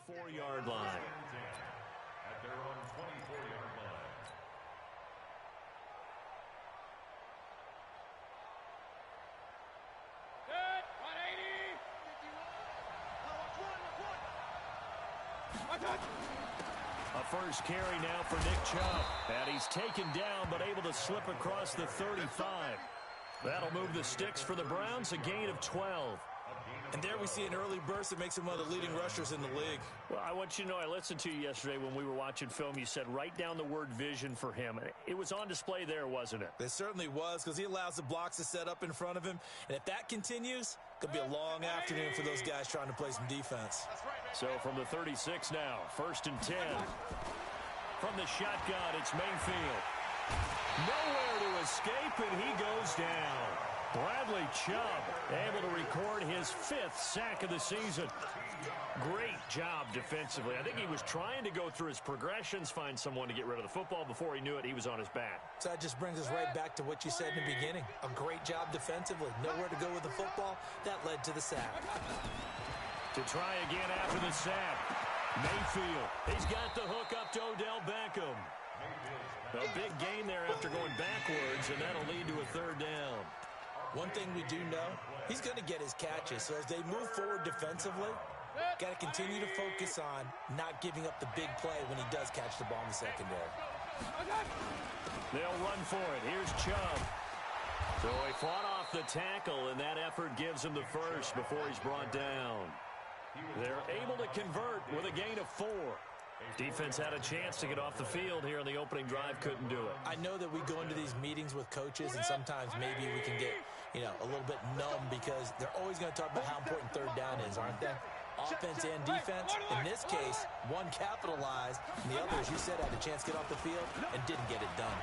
24-yard line. At their own 24-yard line. Good. 180. A first carry now for Nick Chubb. And he's taken down but able to slip across the 35. That'll move the sticks for the Browns, a gain of 12. And there we see an early burst that makes him one of the leading rushers in the league. Well, I want you to know, I listened to you yesterday when we were watching film. You said write down the word vision for him. It was on display there, wasn't it? It certainly was, because he allows the blocks to set up in front of him. And if that continues, it could be a long afternoon for those guys trying to play some defense. So from the 36 now, 1st and 10. From the shotgun, it's Mayfield. Nowhere to escape, and he goes down. Bradley Chubb able to record his 5th sack of the season. Great job defensively. I think he was trying to go through his progressions, find someone to get rid of the football. Before he knew it, he was on his back. So that just brings us right back to what you said in the beginning. A great job defensively. Nowhere to go with the football. That led to the sack. To try again after the sack. Mayfield. He's got the hook up to Odell Beckham. A big gain there after going backwards, and that'll lead to a 3rd down. One thing we do know, he's going to get his catches. So as they move forward defensively, got to continue to focus on not giving up the big play when he does catch the ball in the secondary. They'll run for it. Here's Chubb. So he fought off the tackle, and that effort gives him the first before he's brought down. They're able to convert with a gain of 4. Defense had a chance to get off the field here in the opening drive, couldn't do it. I know that we go into these meetings with coaches, and sometimes maybe we can get, a little bit numb because they're always going to talk about how important 3rd down is, aren't they? Offense and defense. In this case, one capitalized, and the other, as you said, had a chance to get off the field and didn't get it done.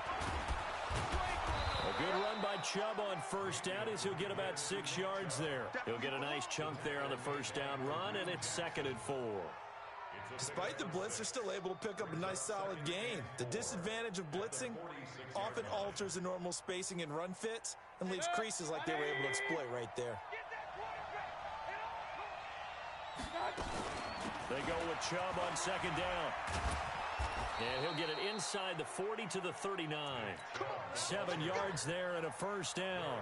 A good run by Chubb on 1st down as he'll get about 6 yards there. He'll get a nice chunk there on the 1st down run, and it's 2nd and 4. Despite the blitz, they're still able to pick up a nice, solid gain. The disadvantage of blitzing often alters the normal spacing and run fits and leaves creases like they were able to exploit right there. They go with Chubb on 2nd down. And he'll get it inside the 40 to the 39. 7 yards there and a 1st down.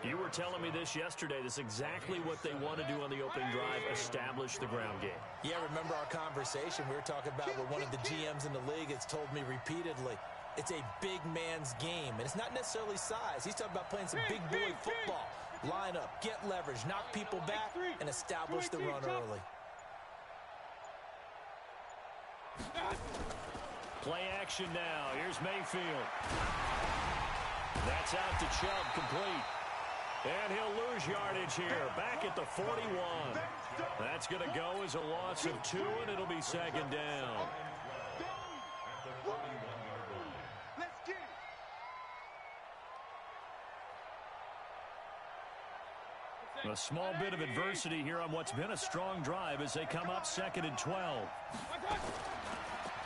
You were telling me this yesterday. This is exactly what they want to do on the opening drive, establish the ground game. Yeah, remember our conversation. We were talking about what one of the GMs in the league has told me repeatedly. It's a big man's game, and it's not necessarily size. He's talking about playing some big boy football. Line up, get leverage, knock people back, and establish the run early. Play action now. Here's Mayfield. That's out to Chubb, complete. And he'll lose yardage here, back at the 41. That's going to go as a loss of 2, and it'll be 2nd down. A small bit of adversity here on what's been a strong drive as they come up 2nd and 12.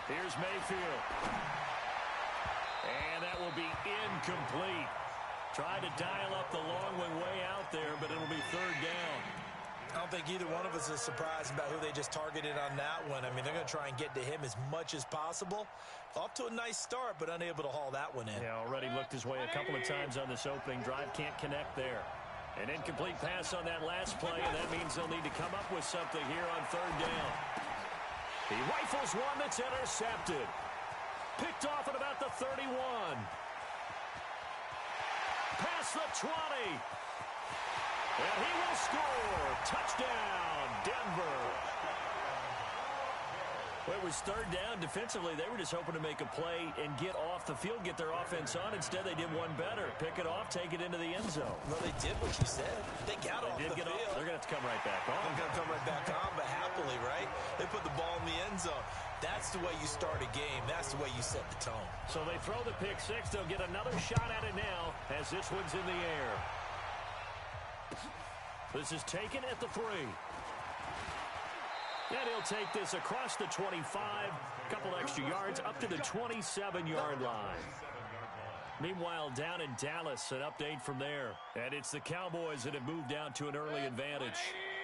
Here's Mayfield. And that will be incomplete. Tried to dial up the long one way out there, but it'll be 3rd down. I don't think either one of us is surprised about who they just targeted on that one. I mean, they're going to try and get to him as much as possible. Off to a nice start, but unable to haul that one in. Yeah, already looked his way a couple of times on this opening drive. Can't connect there. An incomplete pass on that last play, and that means they'll need to come up with something here on 3rd down. He rifles one that's intercepted. Picked off at about the 31. Past the 20. And he will score. Touchdown, Denver. Well, it was 3rd down. Defensively, they were just hoping to make a play and get off the field, get their offense on. Instead, they did one better. Pick it off, take it into the end zone. Well, they did what you said. They got off the field. They're going to have to come right back on. They're going to come right back on, but happily, right? They put the ball in the end zone. That's the way you start a game. That's the way you set the tone. So they throw the pick 6. They'll get another shot at it now as this one's in the air. This is taken at the 3. And he'll take this across the 25, a couple extra yards, up to the 27-yard line. Meanwhile, down in Dallas, an update from there. And it's the Cowboys that have moved down to an early advantage.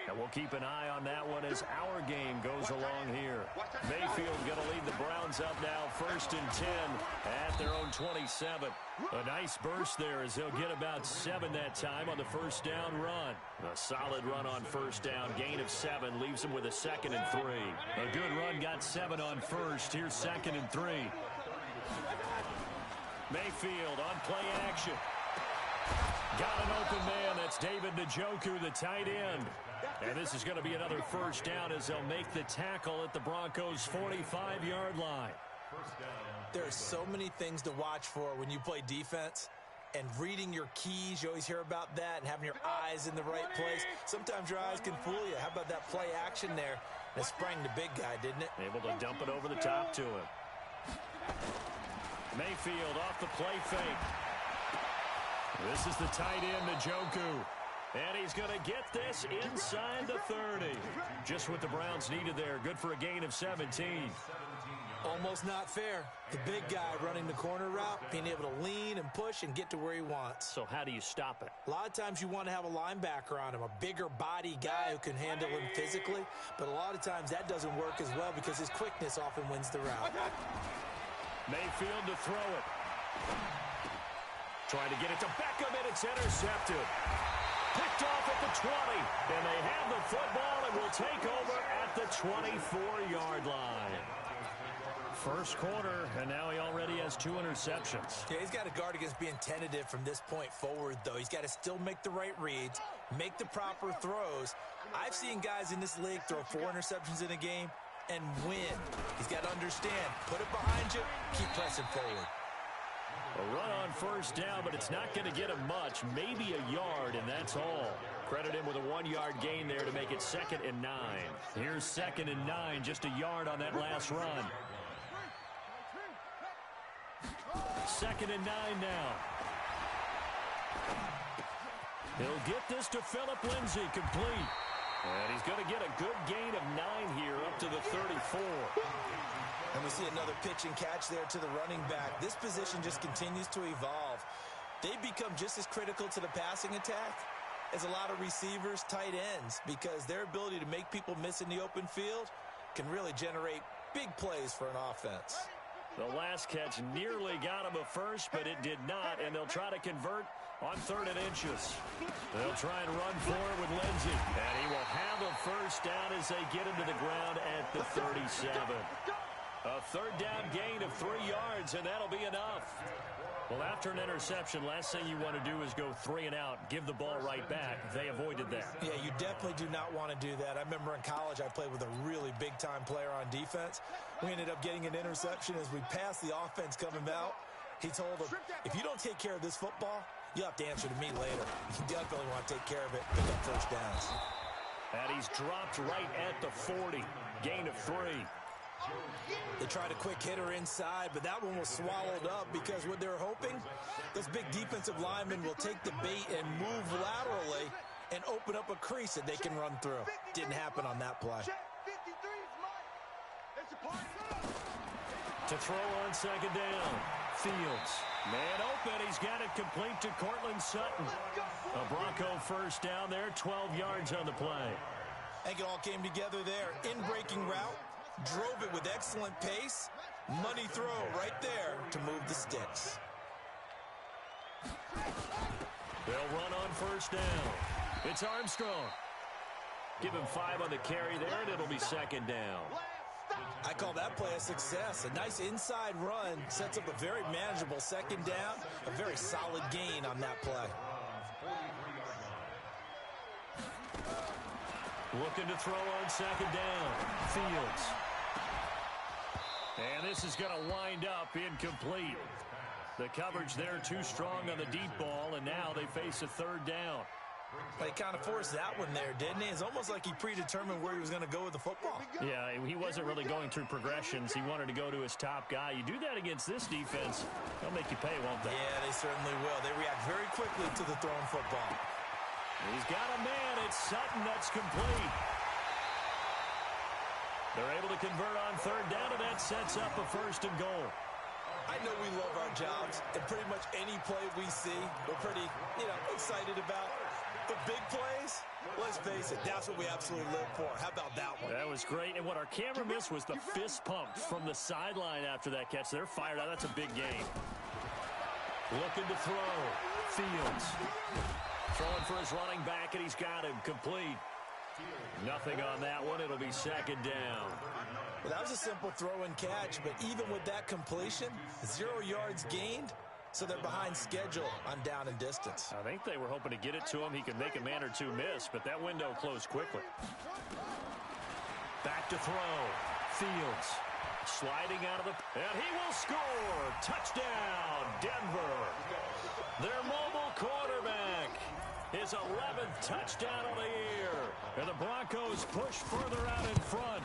And we'll keep an eye on that one as our game goes along here. Mayfield going to lead the Browns up now, 1st and 10 at their own 27. A nice burst there as they'll get about 7 that time on the first down run. A solid run on first down, gain of 7, leaves them with a 2nd and 3. A good run got 7 on first. Here's 2nd and 3. Mayfield on play action. Got an open man. That's David Njoku, the tight end. And this is going to be another first down as they'll make the tackle at the Broncos' 45-yard line. There are so many things to watch for when you play defense. And reading your keys, you always hear about that, and having your eyes in the right place. Sometimes your eyes can fool you. How about that play action there? And it sprang the big guy, didn't it? Able to dump it over the top to him. Mayfield off the play fake. This is the tight end, Njoku. And he's going to get this inside the 30. Just what the Browns needed there. Good for a gain of 17. Almost not fair. The big guy running the corner route, being able to lean and push and get to where he wants. So how do you stop it? A lot of times you want to have a linebacker on him, a bigger body guy who can handle him physically. But a lot of times that doesn't work as well because his quickness often wins the route. Mayfield to throw it. Trying to get it to Beckham, and it's intercepted. Picked off at the 20, and they have the football and will take over at the 24-yard line. First quarter, and now he already has 2 interceptions. Yeah, he's got to guard against being tentative from this point forward, though. He's got to still make the right reads, make the proper throws. I've seen guys in this league throw 4 interceptions in a game and win. He's got to understand, put it behind you, keep pressing forward. A run on first down, but it's not going to get him much, maybe a yard, and that's all. Credit him with a 1-yard gain there to make it 2nd and 9. Here's 2nd and 9, just a yard on that last run. 2nd and 9 now. He'll get this to Phillip Lindsay, complete. And he's going to get a good gain of 9 here up to the 34. And we see another pitch and catch there to the running back. This position just continues to evolve. They become just as critical to the passing attack as a lot of receivers, tight ends, because their ability to make people miss in the open field can really generate big plays for an offense. The last catch nearly got him a first, but it did not, and they'll try to convert on 3rd and inches. They'll try and run forward with Lindsay, and he will have a first down as they get him to the ground at the 37. A 3rd down gain of 3 yards, and that'll be enough. Well, after an interception, last thing you want to do is go 3 and out, give the ball right back. They avoided that. Yeah, you definitely do not want to do that. I remember in college I played with a really big-time player on defense. We ended up getting an interception as we passed the offense coming out. He told him, if you don't take care of this football, you'll have to answer to me later. You definitely want to take care of it, pick up first downs. And he's dropped right at the 40. Gain of 3. They tried a quick hitter inside, but that one was swallowed up because what they're hoping, those big defensive linemen will take the bait and move laterally and open up a crease that they can run through. Didn't happen on that play. To throw on 2nd down, Fields. Man open, he's got it complete to Cortland Sutton. A Bronco first down there, 12 yards on the play. I think it all came together there. In-breaking route. Drove it with excellent pace. Money throw right there to move the sticks. They'll run on first down. It's Armstrong. Give him 5 on the carry there, and it'll be 2nd down. I call that play a success. A nice inside run sets up a very manageable 2nd down. A very solid gain on that play. Looking to throw on 2nd down. Fields. And this is going to wind up incomplete. The coverage there too strong on the deep ball, and now they face a 3rd down. They kind of forced that one there, didn't he? It's almost like he predetermined where he was going to go with the football. Yeah, he wasn't really going through progressions. He wanted to go to his top guy. You do that against this defense, they'll make you pay, won't they? Yeah, they certainly will. They react very quickly to the thrown football. He's got a man. It's Sutton. That's complete. They're able to convert on 3rd down, and that sets up a 1st and goal. I know we love our jobs, and pretty much any play we see, we're pretty, excited about. The big plays, let's face it, that's what we absolutely live for. How about that one? That was great, and what our camera missed was the fist pump from the sideline after that catch. They're fired out. That's a big game. Looking to throw. Fields. Throwing for his running back, and he's got him complete. Nothing on that one. It'll be second down. Well, that was a simple throw and catch, but even with that completion, 0 yards gained, so they're behind schedule on down and distance. I think they were hoping to get it to him. He could make a man or two miss, but that window closed quickly. Back to throw. Fields sliding out of the... And he will score! Touchdown, Denver! Their mobile quarterback. His 11th touchdown of the year. And the Broncos push further out in front.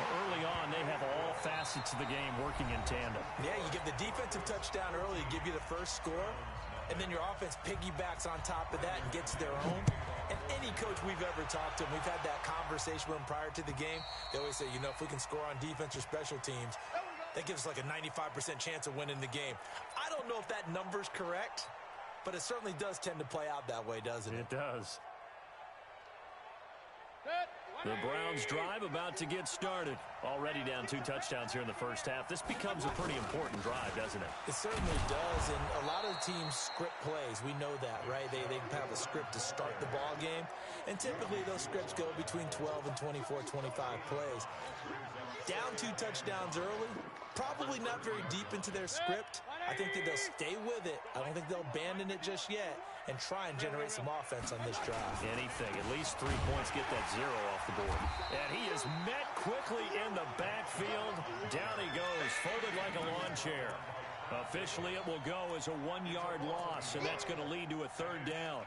Early on, they have all facets of the game working in tandem. Yeah, you give the defensive touchdown early, give you the first score, and then your offense piggybacks on top of that and gets their own. And any coach we've ever talked to, and we've had that conversation with them prior to the game, they always say, you know, if we can score on defense or special teams, that gives us like a 95% chance of winning the game. I don't know if that number's correct, but it certainly does tend to play out that way, doesn't it? It does. The Browns drive about to get started. Already down 2 touchdowns here in the first half. This becomes a pretty important drive, doesn't it? It certainly does, and a lot of teams script plays. We know that, right? They have a script to start the ball game, and typically those scripts go between 12 and 24, 25 plays. Down 2 touchdowns early, probably not very deep into their script. I think that they'll stay with it. I don't think they'll abandon it just yet and try and generate some offense on this drive. Anything. At least 3 points, get that 0 off the board. And he is met quickly in the backfield. Down he goes, folded like a lawn chair. Officially, it will go as a 1-yard loss, and that's going to lead to a 3rd down.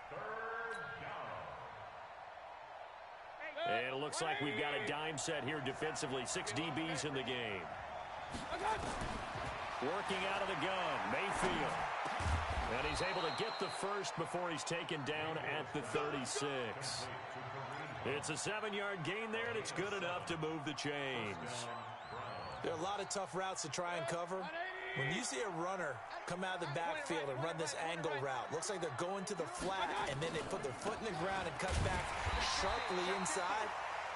And it looks like we've got a dime set here defensively. 6 DBs in the game. Working out of the gun, Mayfield. And he's able to get the first before he's taken down at the 36. It's a 7-yard gain there, and it's good enough to move the chains. There are a lot of tough routes to try and cover. When you see a runner come out of the backfield and run this angle route, looks like they're going to the flat, and then they put their foot in the ground and cut back sharply inside.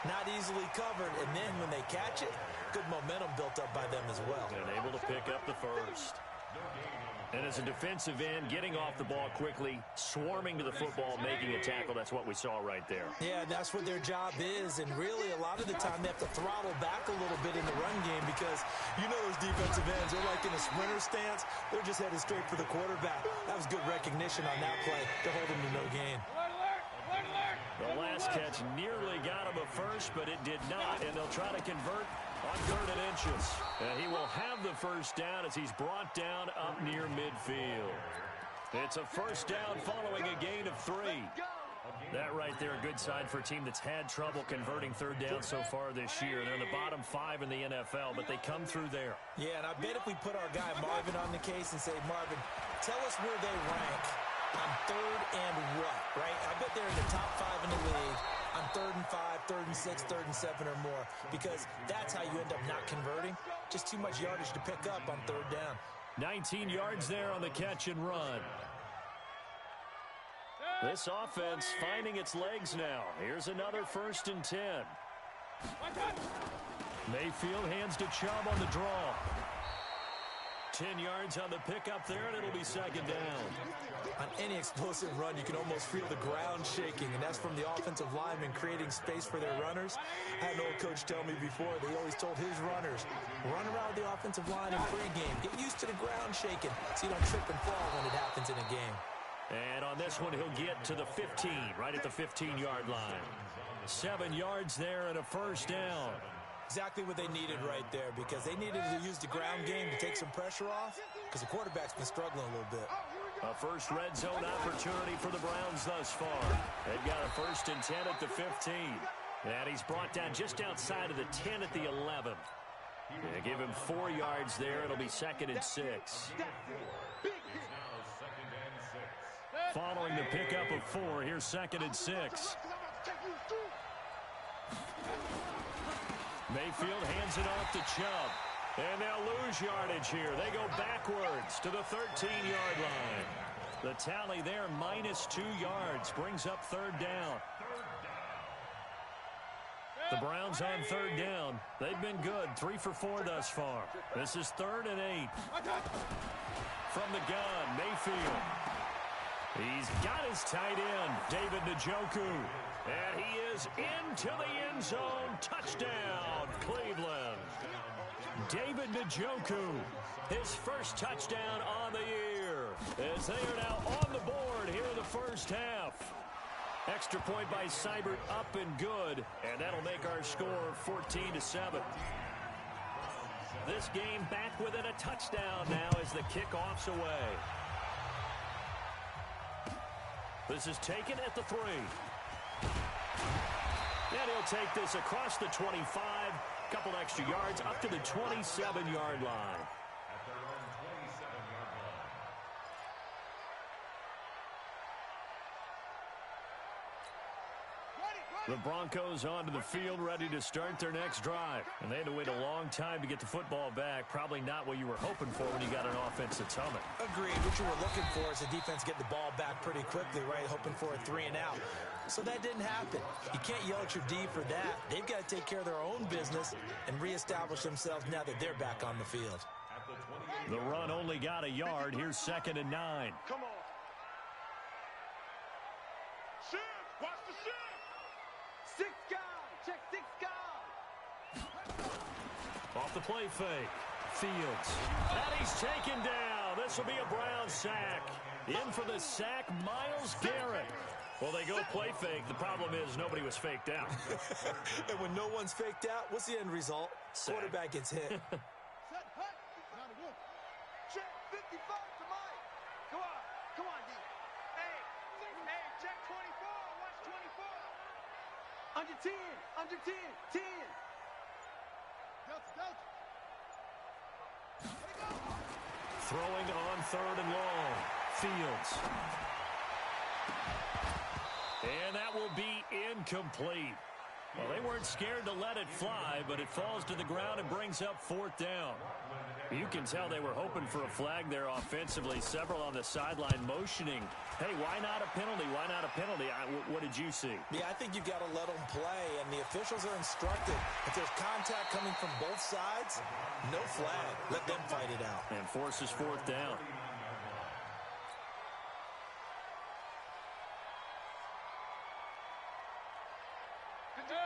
Not easily covered, and then when they catch it, good momentum built up by them as well. And able to pick up the first. And as a defensive end, getting off the ball quickly, swarming to the football, making a tackle, that's what we saw right there. Yeah, that's what their job is, and really a lot of the time they have to throttle back a little bit in the run game because you know those defensive ends, they're like in a sprinter stance. They're just headed straight for the quarterback. That was good recognition on that play to hold them to no gain. The last catch nearly got him a first, but it did not, and they'll try to convert on 3rd and inches. And he will have the first down as he's brought down up near midfield. It's a first down following a gain of 3. That right there, a good sign for a team that's had trouble converting 3rd down so far this year. They're in the bottom 5 in the NFL, but they come through there. Yeah, and I bet if we put our guy Marvin on the case and say, Marvin, tell us where they rank on 3rd and what, right? I bet they're in the top 5 in the league on 3rd and 5, 3rd and 6, 3rd and 7 or more, because that's how you end up not converting. Just too much yardage to pick up on 3rd down. 19 yards there on the catch and run. This offense finding its legs now. Here's another 1st and 10. Mayfield hands to Chubb on the draw. 10 yards on the pickup there, and it'll be 2nd down. On any explosive run, you can almost feel the ground shaking, and that's from the offensive linemen creating space for their runners. I had an old coach tell me before, they always told his runners, run around the offensive line in pregame. Get used to the ground shaking so you don't trip and fall when it happens in a game. And on this one, he'll get to the 15, right at the 15-yard line. 7 yards there and a first down. Exactly what they needed right there, because they needed to use the ground game to take some pressure off, because the quarterback's been struggling a little bit. A first red zone opportunity for the Browns thus far. They've got a 1st and 10 at the 15. And he's brought down just outside of the 10 at the 11. They give him 4 yards there. It'll be 2nd and 6. Following the pickup of 4, here's 2nd and 6. Mayfield hands it off to Chubb. And they'll lose yardage here. They go backwards to the 13-yard line. The tally there, -2 yards, brings up third down. The Browns on third down. They've been good, 3 for 4 thus far. This is 3rd and 8. From the gun, Mayfield. He's got his tight end, David Njoku. And he is into the end zone. Touchdown, Cleveland. David Njoku, his first touchdown on the year, as they are now on the board here in the first half. Extra point by Seibert, up and good, and that'll make our score 14-7. This game back within a touchdown now as the kickoff's away. This is taken at the 3. And he'll take this across the 25, couple extra yards up to the 27-yard line. At their own 27-yard line. The Broncos onto the field, ready to start their next drive. And they had to wait a long time to get the football back. Probably not what you were hoping for when you got an offense that's humming. Agreed. What you were looking for is the defense get the ball back pretty quickly, right? Hoping for a 3 and out. So that didn't happen. You can't yell at your D for that. They've got to take care of their own business and reestablish themselves now that they're back on the field. The run only got a yard. Here's 2nd and 9. Come on. Shift. Watch the shift. 6 guys. Check 6 guys. Off the play fake. Fields. And he's taken down. This will be a Brown sack. In for the sack, Myles Garrett. Well, they go play fake. The problem is nobody was faked out. And when no one's faked out, what's the end result? Sack. Quarterback gets hit. Set, hut. Check 55 to Mike. Come on, D. Hey, check 24. Watch 24. Under 10. 10. Delta. Throwing on 3rd and long. Fields. And that will be incomplete. Well, they weren't scared to let it fly, but it falls to the ground and brings up 4th down. You can tell they were hoping for a flag there offensively. Several on the sideline motioning. Hey, why not a penalty? Why not a penalty? What did you see? Yeah, I think you've got to let them play, and the officials are instructed. If there's contact coming from both sides, no flag. Let them fight it out. And forces 4th down.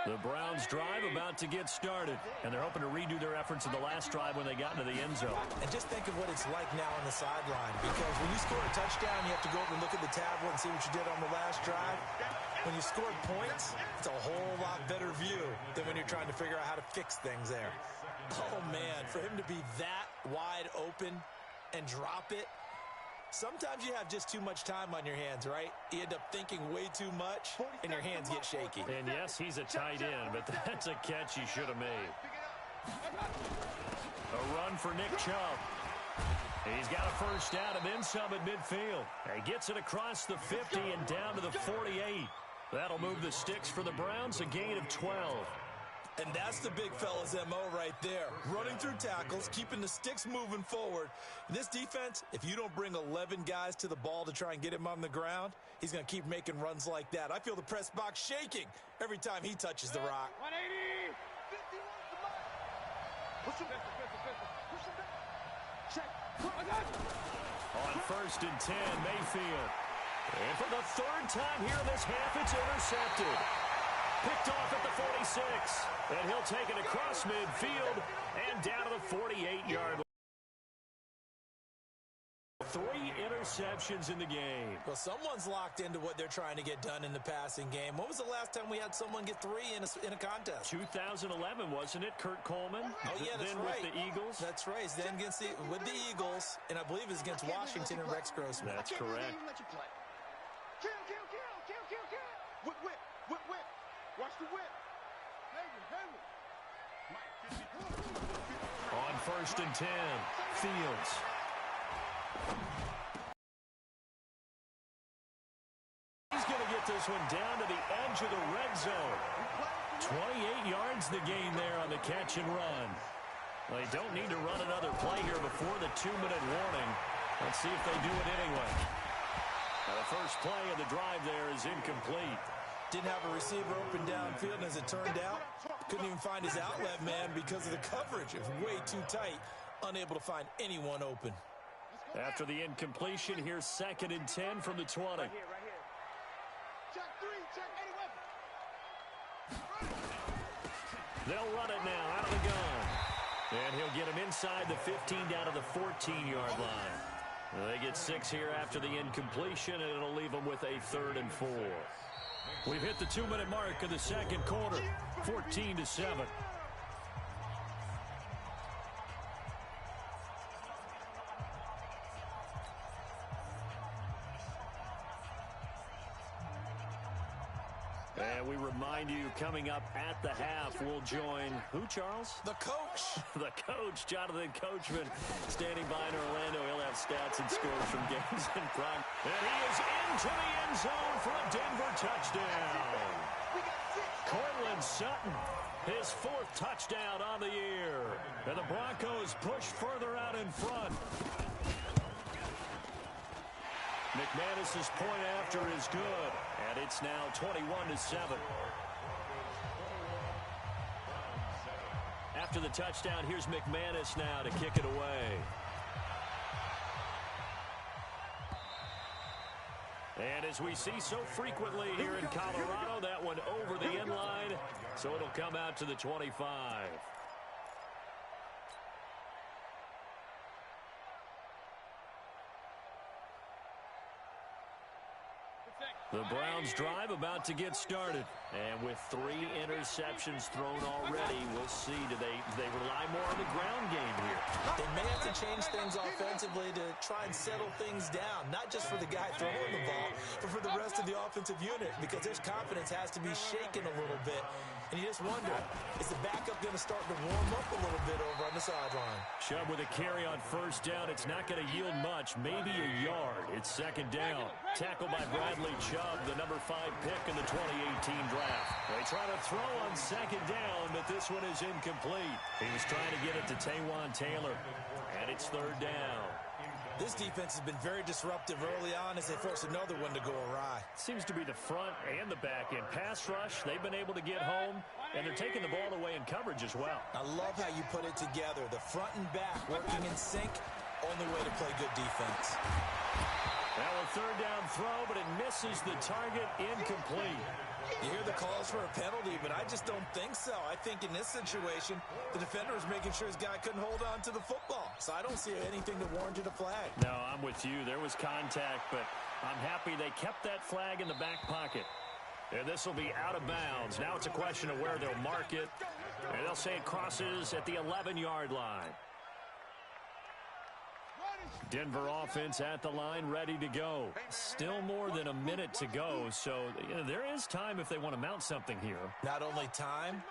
The Browns drive about to get started, and they're hoping to redo their efforts in the last drive when they got into the end zone. And just think of what it's like now on the sideline, because when you score a touchdown, you have to go over and look at the tablet and see what you did on the last drive. When you score points, it's a whole lot better view than when you're trying to figure out how to fix things there. Oh, man, for him to be that wide open and drop it, sometimes you have just too much time on your hands, right? You end up thinking way too much, and your hands get shaky. And yes, he's a tight end, but that's a catch he should have made. A run for Nick Chubb. He's got a first down and then some at midfield. He gets it across the 50 and down to the 48. That'll move the sticks for the Browns, a gain of 12. And that's the big fella's MO right there. Running through tackles, keeping the sticks moving forward. In this defense, if you don't bring 11 guys to the ball to try and get him on the ground, he's going to keep making runs like that. I feel the press box shaking every time he touches the rock. 180. 51 to Mike. Push him back. Push him back. Check. On 1st and 10, Mayfield. And for the 3rd time here in this half, it's intercepted. Picked off at the 46. And he'll take it across midfield and down to the 48-yard line. 3 interceptions in the game. Well, someone's locked into what they're trying to get done in the passing game. When was the last time we had someone get 3 in a contest? 2011, wasn't it? Kurt Coleman? Oh, yeah, that's then right. With the Eagles? That's right. He's then with the Eagles, and I believe it's against Washington and Rex Grossman. That's correct. Kill. Whip. Watch the whip. On 1st and 10, Fields. He's going to get this one down to the edge of the red zone. 28 yards the gain there on the catch and run. Well, they don't need to run another play here before the 2-minute warning. Let's see if they do it anyway. The first play of the drive there is incomplete. Didn't have a receiver open downfield, and as it turned out, couldn't even find his outlet man because of the coverage. It was way too tight, unable to find anyone open. After the incompletion, here's 2nd and 10 from the 20. Right here. Check 3, check 80 weapon. They'll run it now out of the gun. And he'll get him inside the 15 down to the 14-yard line. They get 6 here after the incompletion, and it'll leave them with a 3rd and 4. We've hit the 2-minute mark of the second quarter, 14-7. And we remind you, coming up at the half, we'll join who, Charles? The coach. The coach, Jonathan Coachman, standing by in Orlando. He'll have stats and scores from games in prime. And he is into the end zone for a Denver touchdown. Cortland Sutton, his 4th touchdown on the year. And the Broncos push further out in front. McManus's point after is good, and it's now 21-7. After the touchdown, here's McManus now to kick it away. And as we see so frequently here in Colorado, that one over the end line, so it'll come out to the 25. The Browns drive about to get started. And with 3 interceptions thrown already, we'll see. Do they rely more on the ground game here? They may have to change things offensively to try and settle things down, not just for the guy throwing the ball, but for the rest of the offensive unit, because his confidence has to be shaken a little bit. And you just wonder, is the backup going to start to warm up a little bit over on the sideline? Chubb with a carry on 1st down. It's not going to yield much, maybe a yard. It's 2nd down. Tackled by Bradley Chubb, the number 5 pick in the 2018 draft. They try to throw on 2nd down, but this one is incomplete. He was trying to get it to Taywan Taylor, and it's 3rd down. This defense has been very disruptive early on as they force another one to go awry. Seems to be the front and the back end. Pass rush, they've been able to get home, and they're taking the ball away in coverage as well. I love how you put it together. The front and back working in sync, only way to play good defense. Now a 3rd down throw, but it misses the target, incomplete. You hear the calls for a penalty, but I just don't think so. I think in this situation, the defender is making sure his guy couldn't hold on to the football. So I don't see anything that warranted a flag. No, I'm with you. There was contact, but I'm happy they kept that flag in the back pocket. And this will be out of bounds. Now it's a question of where they'll mark it. And they'll say it crosses at the 11-yard line. Denver offense at the line, ready to go. Still more than a minute to go, so there is time if they want to mount something here. Not only time,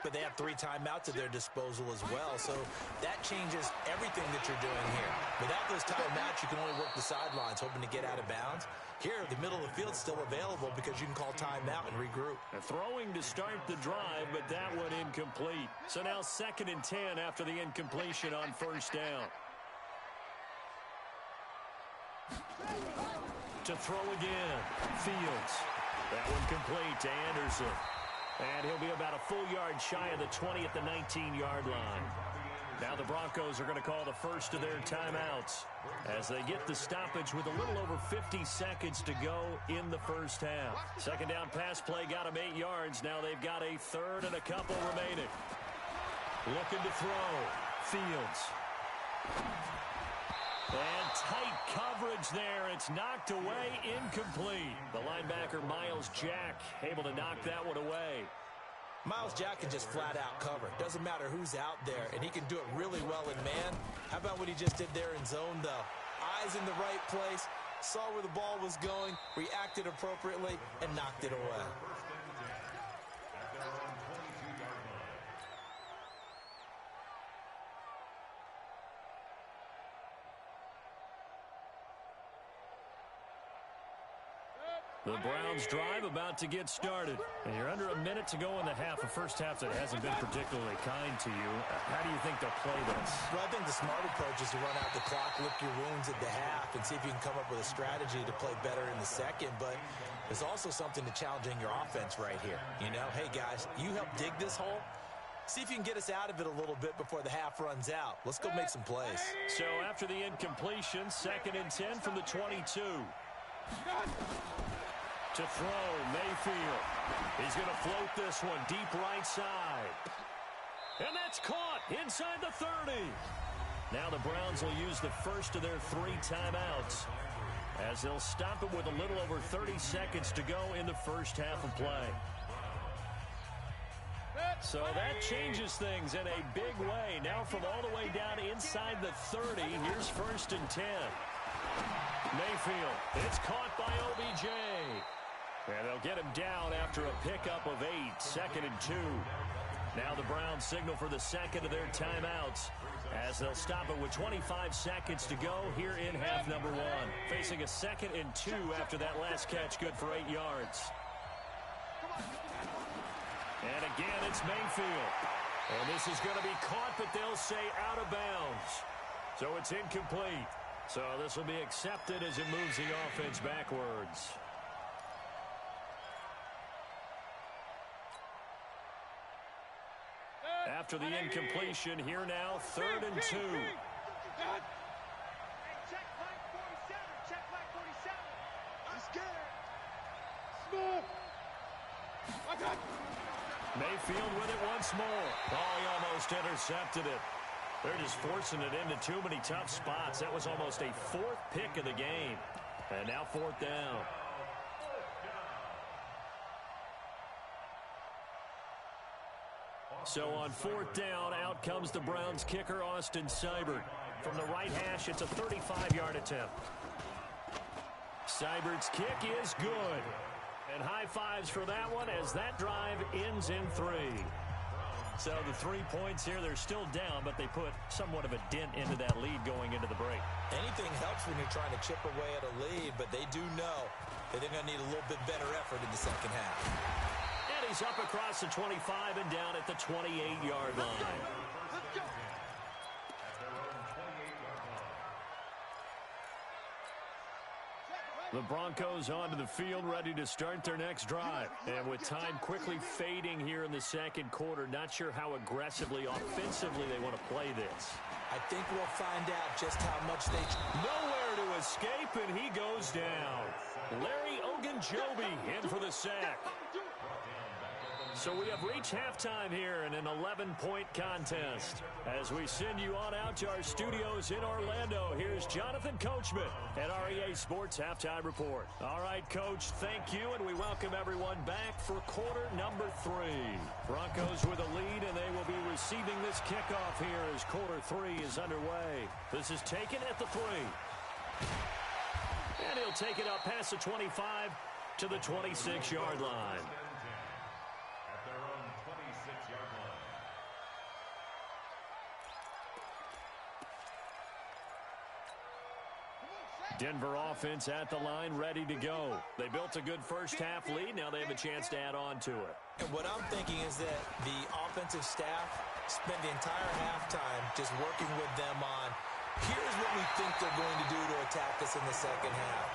but they have 3 timeouts at their disposal as well, so that changes everything that you're doing here. Without those timeouts, you can only work the sidelines, hoping to get out of bounds. Here, the middle of the field's still available because you can call timeout and regroup. Throwing to start the drive, but that one incomplete. So now 2nd and 10 after the incompletion on 1st down. To throw again, Fields. That one complete to Anderson. And he'll be about a full yard shy of the 20 at the 19-yard line. Now the Broncos are going to call the first of their timeouts as they get the stoppage with a little over 50 seconds to go in the 1st half. 2nd down pass play got them 8 yards. Now they've got a 3rd and a couple remaining. Looking to throw. Fields. And tight coverage there. It's knocked away, incomplete. The linebacker, Miles Jack, able to knock that one away. Miles Jack can just flat out cover. Doesn't matter who's out there, and he can do it really well in man. How about what he just did there in zone, though? Eyes in the right place, saw where the ball was going, reacted appropriately, and knocked it away. The Browns drive about to get started. And you're under a minute to go in the half, a first half that hasn't been particularly kind to you. How do you think they'll play this? Well, I think the smart approach is to run out the clock, lick your wounds at the half, and see if you can come up with a strategy to play better in the second. But there's also something to challenging your offense right here. You know, hey, guys, you help dig this hole. See if you can get us out of it a little bit before the half runs out. Let's go make some plays. So after the incompletion, 2nd and 10 from the 22. To throw, Mayfield. He's going to float this one deep right side. And that's caught inside the 30. Now the Browns will use the first of their 3 timeouts as they'll stop it with a little over 30 seconds to go in the first half of play. So that changes things in a big way. Now from all the way down inside the 30, here's 1st and 10. Mayfield, it's caught by OBJ. And they'll get him down after a pickup of 8, 2nd and 2. Now the Browns signal for the second of their timeouts as they'll stop it with 25 seconds to go here in half number 1. Facing a 2nd and 2 after that last catch, good for 8 yards. And again, it's Mayfield. And this is going to be caught, but they'll say out of bounds. So it's incomplete. So this will be accepted as it moves the offense backwards. After the incompletion, here now, 3rd and 2. Check line 47. Check line 47. I'm scared. Smooth. Mayfield with it once more. Oh, he almost intercepted it. They're just forcing it into too many tough spots. That was almost a 4th pick of the game. And now 4th down. So on 4th down, out comes the Browns kicker, Austin Seibert. From the right hash, it's a 35-yard attempt. Seibert's kick is good. And high fives for that one as that drive ends in 3. So the 3 points here, they're still down, but they put somewhat of a dent into that lead going into the break. Anything helps when you're trying to chip away at a lead, but they do know that they're going to need a little bit better effort in the second half. And he's up across the 25 and down at the 28-yard line. The Broncos onto the field, ready to start their next drive. And with time quickly fading here in the second quarter, not sure how aggressively, offensively they want to play this. I think we'll find out just how much they... Nowhere to escape, and he goes down. Larry Ogunjobi in for the sack. So we have reached halftime here in an 11-point contest. As we send you on out to our studios in Orlando, here's Jonathan Coachman at REA Sports Halftime Report. All right, Coach, thank you, and we welcome everyone back for quarter number 3. Broncos with a lead, and they will be receiving this kickoff here as quarter 3 is underway. This is taken at the 3. And he'll take it up past the 25 to the 26-yard line. Denver offense at the line, ready to go. They built a good first-half lead. Now they have a chance to add on to it. And what I'm thinking is that the offensive staff spent the entire halftime just working with them on, here's what we think they're going to do to attack us in the second half.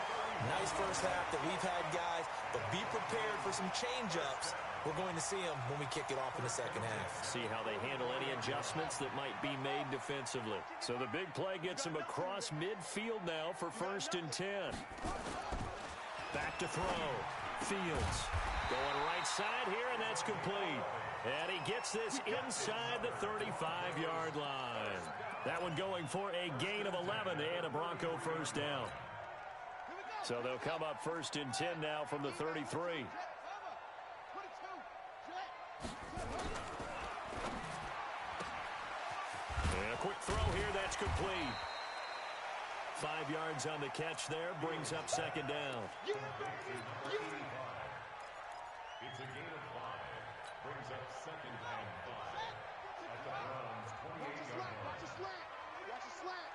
Nice first half that we've had, guys, but be prepared for some change-ups. We're going to see them when we kick it off in the second half. See how they handle any adjustments that might be made defensively. So the big play gets them across midfield now for 1st and 10. Back to throw. Fields going right side here, and that's complete. And he gets this inside the 35-yard line. That one going for a gain of 11 and a Bronco first down. So they'll come up 1st and 10 now from the 33. And a quick throw here, that's complete. 5 yards on the catch there, brings up 2nd down. It's a gain of 5. Brings up 2nd and 5. At the Browns' 28-yard line. Watch a slant. Watch a slant.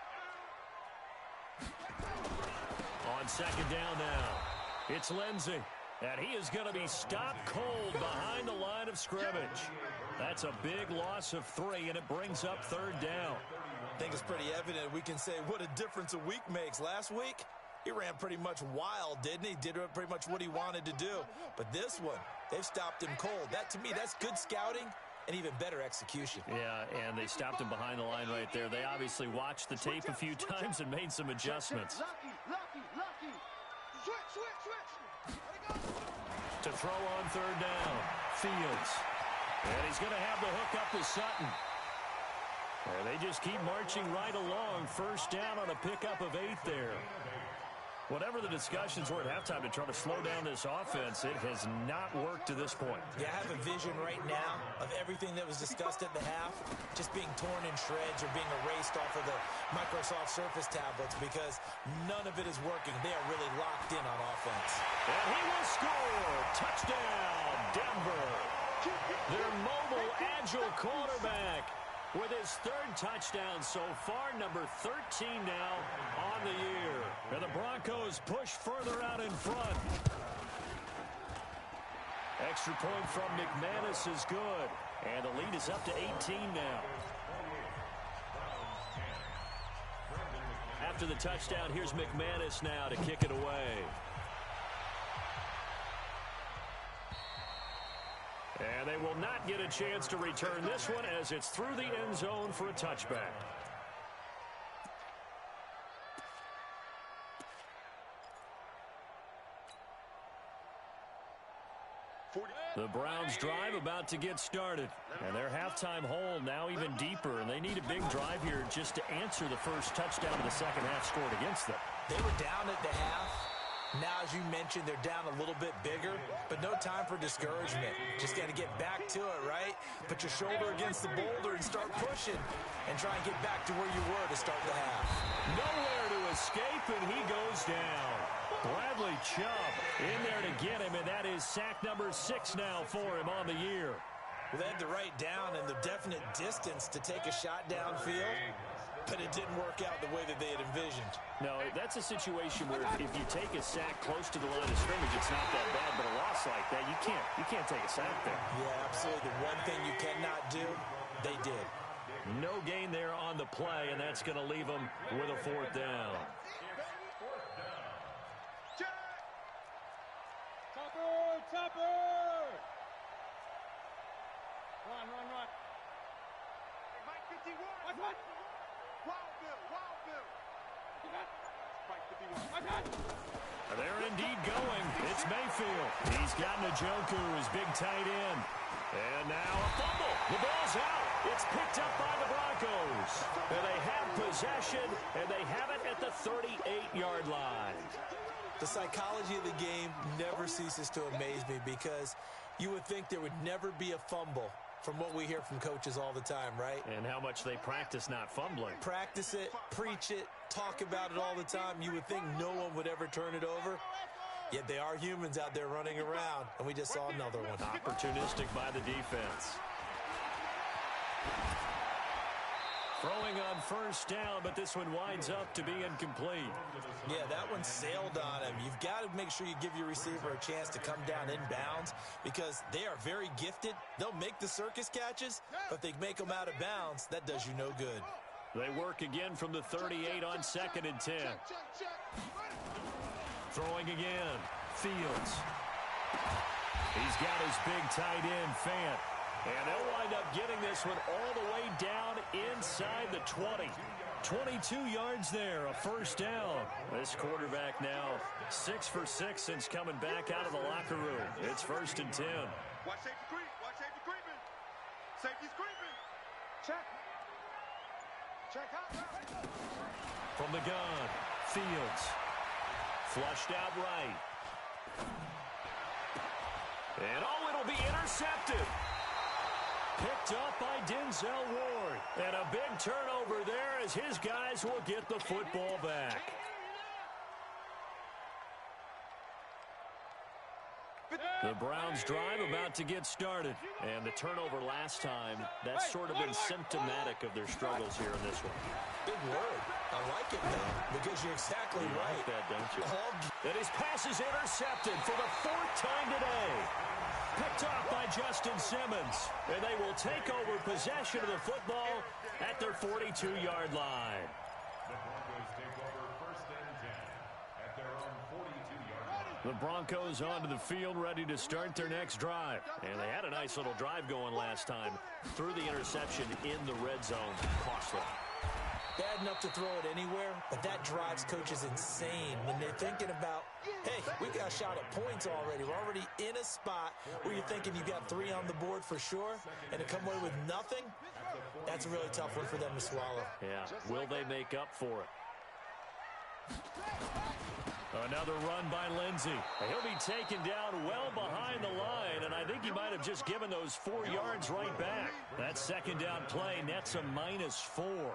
On 2nd down now. It's Lindsey. And he is going to be stopped cold behind the line of scrimmage. That's a big loss of 3, and it brings up 3rd down. I think it's pretty evident we can say what a difference a week makes. Last week, he ran pretty much wild, didn't he? Did pretty much what he wanted to do. But this one, they've stopped him cold. That, to me, that's good scouting and even better execution. Yeah, and they stopped him behind the line right there. They obviously watched the tape a few times and made some adjustments. Lucky. Switch. To throw on 3rd down, Fields. And he's going to have the hook up to Sutton. And they just keep marching right along. 1st down on a pickup of 8 there. Whatever the discussions were at halftime to try to slow down this offense, it has not worked to this point. Yeah, I have a vision right now of everything that was discussed at the half just being torn in shreds or being erased off of the Microsoft Surface tablets because none of it is working. They are really locked in on offense. And he will score. Touchdown, Denver. Their mobile, agile quarterback with his 3rd touchdown so far, number 13 now on the year. And the Broncos push further out in front. Extra point from McManus is good. And the lead is up to 18 now. After the touchdown, here's McManus now to kick it away. And they will not get a chance to return this one as it's through the end zone for a touchback. The Browns drive about to get started. And their halftime hole now even deeper. And they need a big drive here just to answer the first touchdown of the second half scored against them. They were down at the half. Now, as you mentioned, they're down a little bit bigger, but no time for discouragement. Just got to get back to it, right? Put your shoulder against the boulder and start pushing and try and get back to where you were to start the half. Nowhere to escape, and he goes down. Bradley Chubb in there to get him, and that is sack number 6 now for him on the year. Well, they had the right down and the definite distance to take a shot downfield, but it didn't work out the way that they had envisioned. No, that's a situation where if you take a sack close to the line of scrimmage, it's not that bad, but a loss like that, you can't take a sack there. Yeah, absolutely. The one thing you cannot do, they did. No gain there on the play, and that's going to leave them with a 4th down. Topper! Run. Mike 51. What? Wild Bill. Mike 51. They're indeed going. It's Mayfield. He's got Njoku, his big tight end. And now a fumble. The ball's out. It's picked up by the Broncos. And they have possession, and they have it at the 38-yard line. The psychology of the game never ceases to amaze me because you would think there would never be a fumble from what we hear from coaches all the time, right? And how much they practice not fumbling. Practice it, preach it, talk about it all the time. You would think no one would ever turn it over. Yet they are humans out there running around, and we just saw another one. Opportunistic by the defense. Throwing on 1st down, but this one winds up to be incomplete. Yeah, that one sailed on him. You've got to make sure you give your receiver a chance to come down inbounds because they are very gifted. They'll make the circus catches, but if they make them out of bounds, that does you no good. They work again from the 38 on 2nd and 10. Throwing again, Fields. He's got his big tight end, Fant. And they'll wind up getting this one all the way down inside the 20. 22 yards there, a 1st down. This quarterback now 6 for 6 since coming back out of the locker room. It's 1st and 10. Watch safety creeping. Safety's creeping. Check out. From the gun, Fields. Flushed out right. And it'll be intercepted. Picked up by Denzel Ward. And a big turnover there as his guys will get the football back. The Browns drive about to get started. And the turnover last time, that's sort of been symptomatic of their struggles here in this one. Big word. I like it, man, because you're exactly right. Like that, don't you? And his pass is intercepted for the 4th time today. Picked off by Justin Simmons. And they will take over possession of the football at their 42-yard line. The Broncos take over 1st and 10 at their own 42-yard line. The Broncos onto the field, ready to start their next drive. And they had a nice little drive going last time. Threw the interception in the red zone. Costly. Bad enough to throw it anywhere, but that drives coaches insane when they're thinking about, hey, we got a shot at points already. We're already in a spot where you're thinking you got 3 on the board for sure, and to come away with nothing, that's a really tough one for them to swallow. Yeah, will they make up for it? Another run by Lindsey. He'll be taken down well behind the line, and I think he might have just given those 4 yards right back. That 2nd down play nets a -4.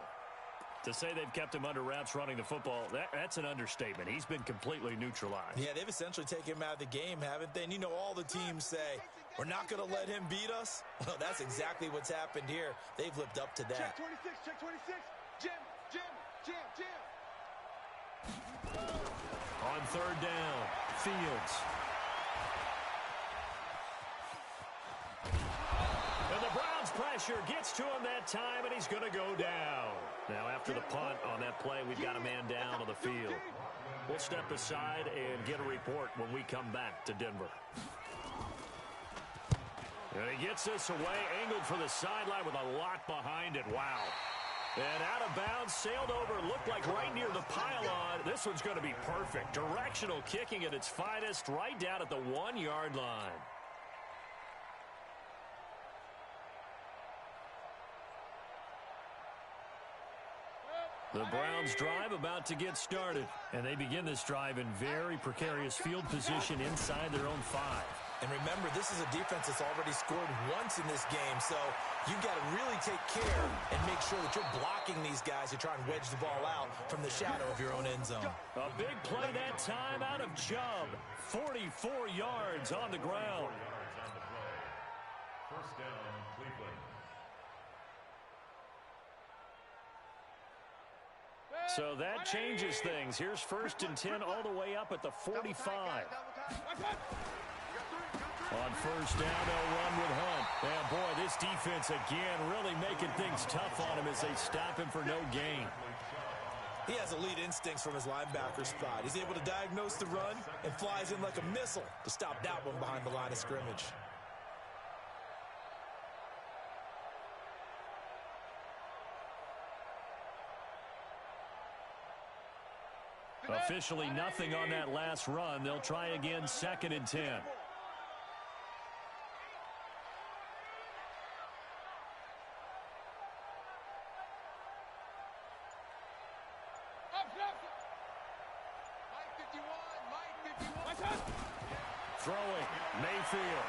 To say they've kept him under wraps running the football, that's an understatement. He's been completely neutralized. Yeah, they've essentially taken him out of the game, haven't they? And you know all the teams say, we're not going to let him beat us. Well, that's exactly what's happened here. They've lived up to that. Check 26, check 26. Jim. On 3rd down, Fields. And the Browns pressure gets to him that time, and he's going to go down. Now, after the punt on that play, we've got a man down on the field. We'll step aside and get a report when we come back to Denver. And he gets this away, angled for the sideline with a lot behind it. Wow. And out of bounds, sailed over, looked like right near the pylon. This one's going to be perfect. Directional kicking at its finest, right down at the 1-yard line. The Browns drive about to get started. And they begin this drive in very precarious field position inside their own 5. And remember, this is a defense that's already scored once in this game, so you've got to really take care and make sure that you're blocking these guys who try and wedge the ball out from the shadow of your own end zone. A big play that time out of Chubb. 44 yards on the ground. 1st down, Cleveland. So that changes things. Here's 1st and 10 all the way up at the 45. On 1st down, they'll run with Hunt. And boy, this defense again really making things tough on him as they stop him for no gain. He has elite instincts from his linebacker spot. He's able to diagnose the run and flies in like a missile to stop that one behind the line of scrimmage. Officially nothing on that last run. They'll try again 2nd and 10. Throwing, Mayfield.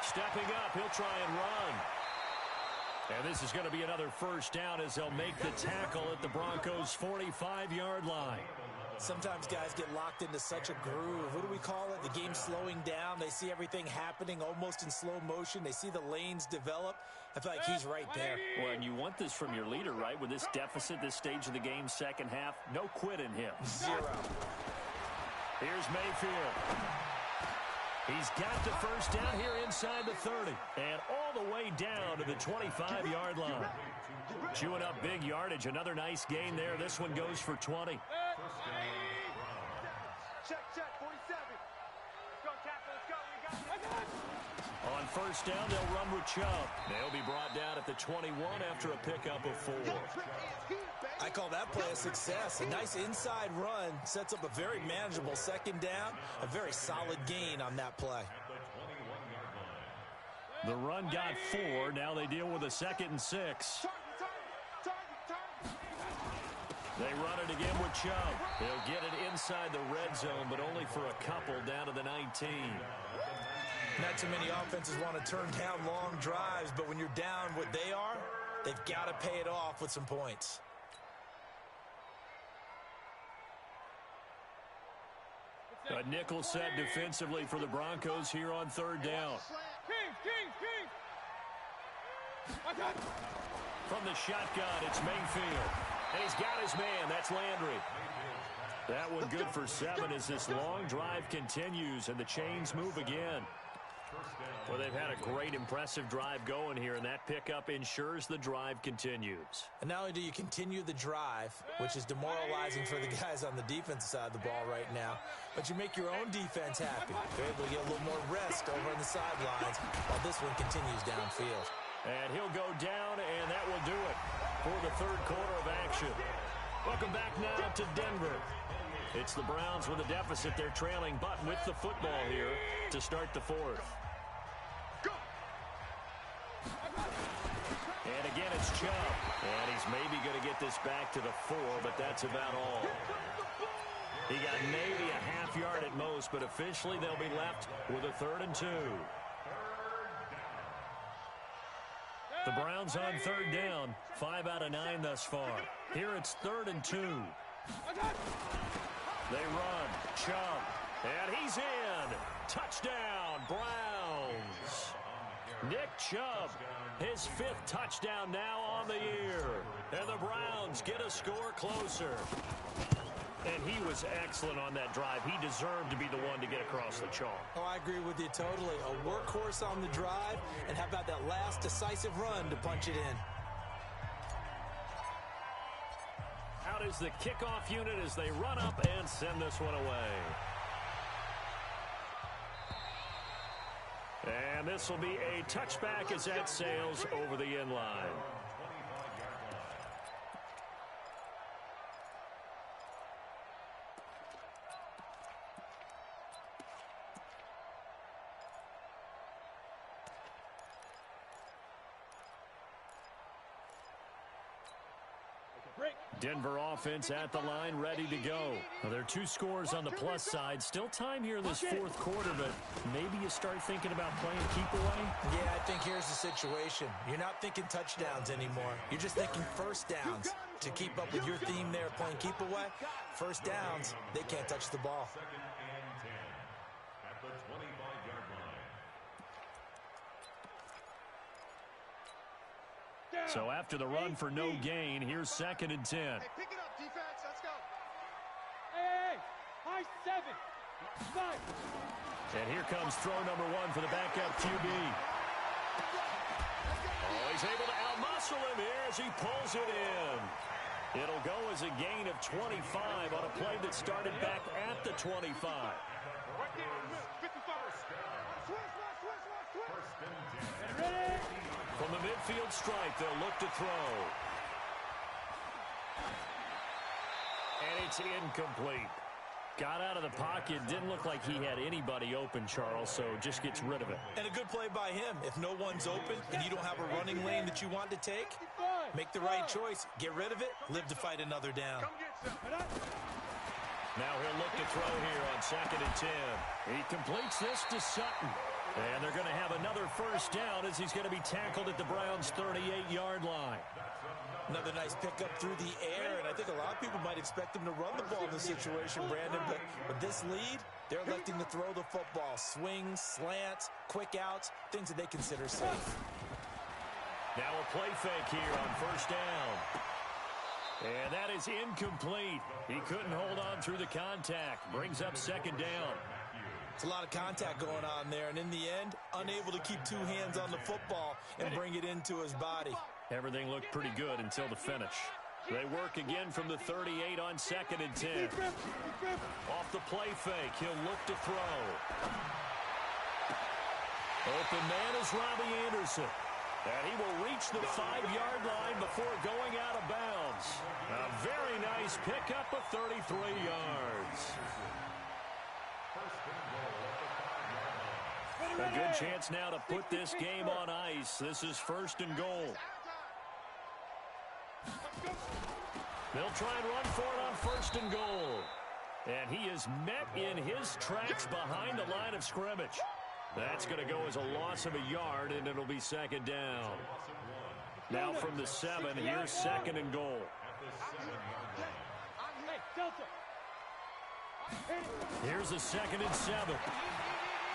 Stepping up, he'll try and run. And this is going to be another 1st down as they'll make the tackle at the Broncos' 45-yard line. Sometimes guys get locked into such a groove. What do we call it? The game's slowing down. They see everything happening almost in slow motion. They see the lanes develop. I feel like he's right there. Well, and you want this from your leader, right? With this deficit, this stage of the game, 2nd half, no quit in him. 0. Here's Mayfield. He's got the 1st down here inside the 30. And all the way down to the 25-yard line. Chewing up big yardage. Another nice gain there. This one goes for 20. Check, 47. Let's go, tackle, let's go. We got it. On 1st down, they'll run with Chubb. They'll be brought down at the 21 after a pickup of 4. I call that play a success. A nice inside run sets up a very manageable 2nd down. A very solid gain on that play. The run got 4. Now they deal with a 2nd and 6. They run it again with Chubb. They'll get it inside the red zone, but only for a couple down to the 19. Not too many offenses want to turn down long drives, but when you're down what they are, they've got to pay it off with some points. A nickel set defensively for the Broncos here on third down. From the shotgun, it's Mayfield. And he's got his man. That's Landry. That one good for 7 as this long drive continues and the chains move again. Well, they've had a great, impressive drive going here, and that pickup ensures the drive continues. And not only do you continue the drive, which is demoralizing for the guys on the defensive side of the ball right now, but you make your own defense happy. They're able to get a little more rest over on the sidelines while this one continues downfield. And he'll go down, and that will do it for the third quarter of action. Welcome back now to Denver. It's the Browns with a deficit. They're trailing, but with the football here to start the fourth. And again, it's Chubb. And he's maybe going to get this back to the 4, but that's about all. He got maybe a half yard at most, but officially they'll be left with a 3rd and 2. The Browns on third down, 5 out of 9 thus far. Here it's 3rd and 2. They run, Chubb, and he's in. Touchdown, Browns. Nick Chubb, his 5th touchdown now on the year. And the Browns get a score closer. And he was excellent on that drive. He deserved to be the one to get across the chalk. Oh, I agree with you totally. A workhorse on the drive, and how about that last decisive run to punch it in? Out is the kickoff unit as they run up and send this one away. And this will be a touchback as that sails over the end line. Denver offense at the line, ready to go. Well, there are 2 scores on the plus side. Still time here in this fourth quarter, but maybe you start thinking about playing keep away? Yeah, I think here's the situation. You're not thinking touchdowns anymore. You're just thinking first downs. To keep up with your theme there, playing keep away, first downs, they can't touch the ball. 2nd and 10 at the 25-yard line. So after the run for no gain, here's 2nd and 10. Hey, pick it up, defense. Let's go. Hey, high 7. 5. And here comes throw number 1 for the backup QB. Oh, he's able to outmuscle him here as he pulls it in. It'll go as a gain of 25 on a play that started back at the 25. Right there, 55. Switch. Ready? From the midfield stripe, they'll look to throw. And it's incomplete. Got out of the pocket. Didn't look like he had anybody open, Charles, so just gets rid of it. And a good play by him. If no one's open and you don't have a running lane that you want to take, make the right choice. Get rid of it. Live to fight another down. Come get some. Now he'll look to throw here on 2nd and 10. He completes this to Sutton. And they're going to have another first down as he's going to be tackled at the Browns' 38-yard line. Another nice pickup through the air, and I think a lot of people might expect them to run the ball in this situation, Brandon, but with this lead, they're electing to throw the football. Swings, slants, quick outs, things that they consider safe. Now a play fake here on first down. And that is incomplete. He couldn't hold on through the contact. Brings up 2nd down. It's a lot of contact going on there, and in the end, unable to keep 2 hands on the football and bring it into his body. Everything looked pretty good until the finish. They work again from the 38 on 2nd and 10. Off the play fake, he'll look to throw. Open man is Robbie Anderson. And he will reach the 5-yard line before going out of bounds. A very nice pickup of 33 yards. A good chance now to put this game on ice. This is 1st and goal. They'll try and run for it on 1st and goal. And he is met in his tracks behind the line of scrimmage. That's going to go as a loss of a yard, and it'll be 2nd down. Now from the 7, here's 2nd and goal. Hey, Delta. Here's a 2nd and 7. And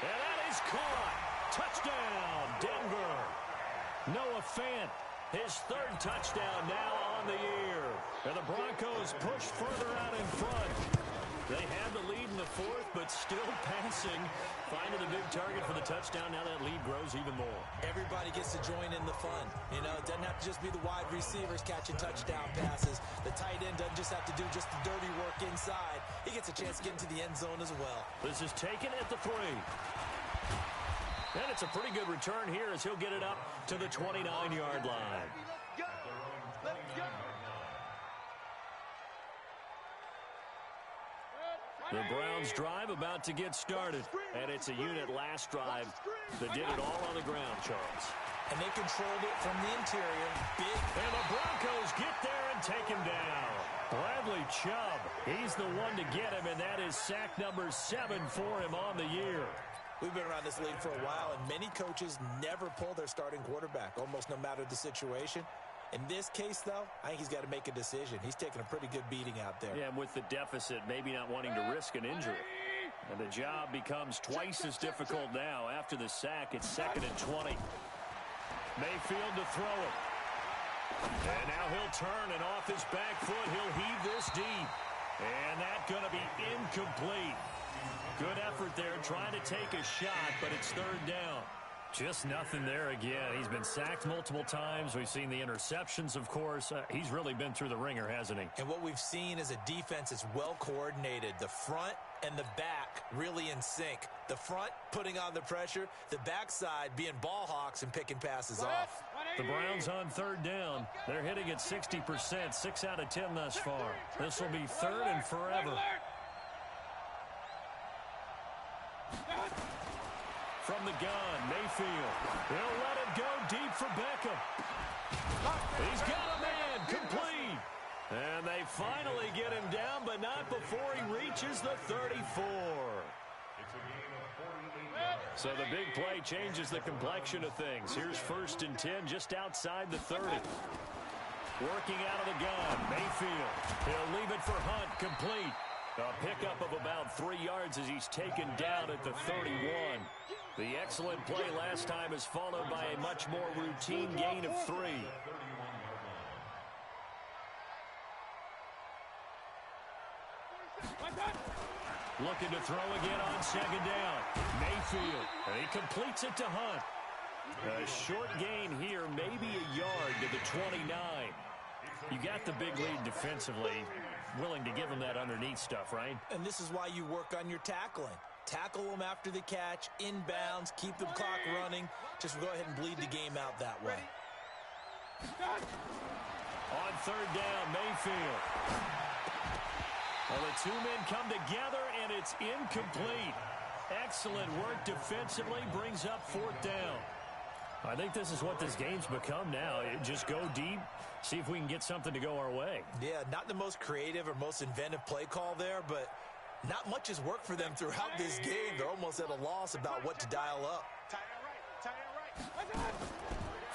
that is caught. Touchdown, Denver. Noah Fant, his 3rd touchdown now on the year. And the Broncos push further out in front. They had the lead in the 4th, but still passing. Finding a big target for the touchdown. Now that lead grows even more. Everybody gets to join in the fun. You know, it doesn't have to just be the wide receivers catching touchdown passes. The tight end doesn't just have to do just the dirty work inside. He gets a chance to get into the end zone as well. This is taken at the 3. And it's a pretty good return here as he'll get it up to the 29-yard line. Let's go. Let's go. The Browns drive about to get started. And it's a unit last drive that did it all on the ground, Charles. And they controlled it from the interior. Big. And the Broncos get there and take him down. Bradley Chubb, he's the one to get him, and that is sack number 7 for him on the year. We've been around this league for a while, and many coaches never pull their starting quarterback, almost no matter the situation. In this case, though, I think he's got to make a decision. He's taking a pretty good beating out there. Yeah, and with the deficit, maybe not wanting to risk an injury. And the job becomes twice as difficult now. After the sack, it's 2nd and 20. Mayfield to throw it. And now he'll turn, and off his back foot, he'll heave this deep. And that's going to be incomplete. Good effort there, trying to take a shot, but it's 3rd down. Just nothing there again. He's been sacked multiple times. We've seen the interceptions, of course. He's really been through the ringer, hasn't he? And what we've seen is a defense that's well coordinated. The front and the back really in sync. The front putting on the pressure, the backside being ball hawks and picking passes off. The Browns on 3rd down. They're hitting at 60%, 6 out of 10 thus far. This will be 3rd and forever. From the gun, Mayfield. They'll let it go deep for Beckham. He's got a man, complete. And they finally get him down, but not before he reaches the 34. So the big play changes the complexion of things. Here's 1st and 10 just outside the 30. Working out of the gun, Mayfield. He'll leave it for Hunt, complete. A pickup of about 3 yards as he's taken down at the 31. The excellent play last time is followed by a much more routine gain of 3. Looking to throw again on 2nd down. Mayfield, and he completes it to Hunt. A short gain here, maybe a yard to the 29. You got the big lead defensively. Willing to give him that underneath stuff, right? And this is why you work on your tackling. Tackle them after the catch, inbounds, keep the clock running. Just go ahead and bleed the game out that way. On 3rd down, Mayfield. Well, the 2 men come together, and it's incomplete. Excellent work defensively, brings up 4th down. I think this is what this game's become now. Just go deep, see if we can get something to go our way. Yeah, not the most creative or most inventive play call there, but not much has worked for them throughout this game. They're almost at a loss about what to dial up.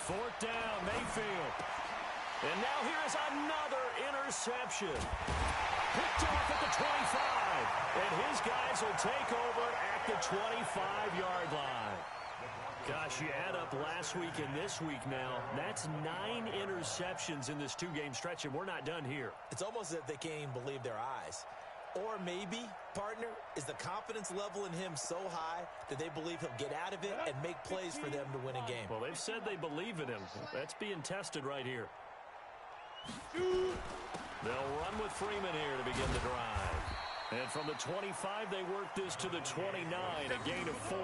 4th down, Mayfield. And now here is another interception. Picked off at the 25. And his guys will take over at the 25-yard line. Gosh, you add up last week and this week now, that's 9 interceptions in this 2-game stretch, and we're not done here. It's almost as if they can't even believe their eyes. Or maybe, partner, is the confidence level in him so high that they believe he'll get out of it and make plays for them to win a game. Well, they've said they believe in him. That's being tested right here. They'll run with Freeman here to begin the drive. And from the 25, they work this to the 29, a gain of 4.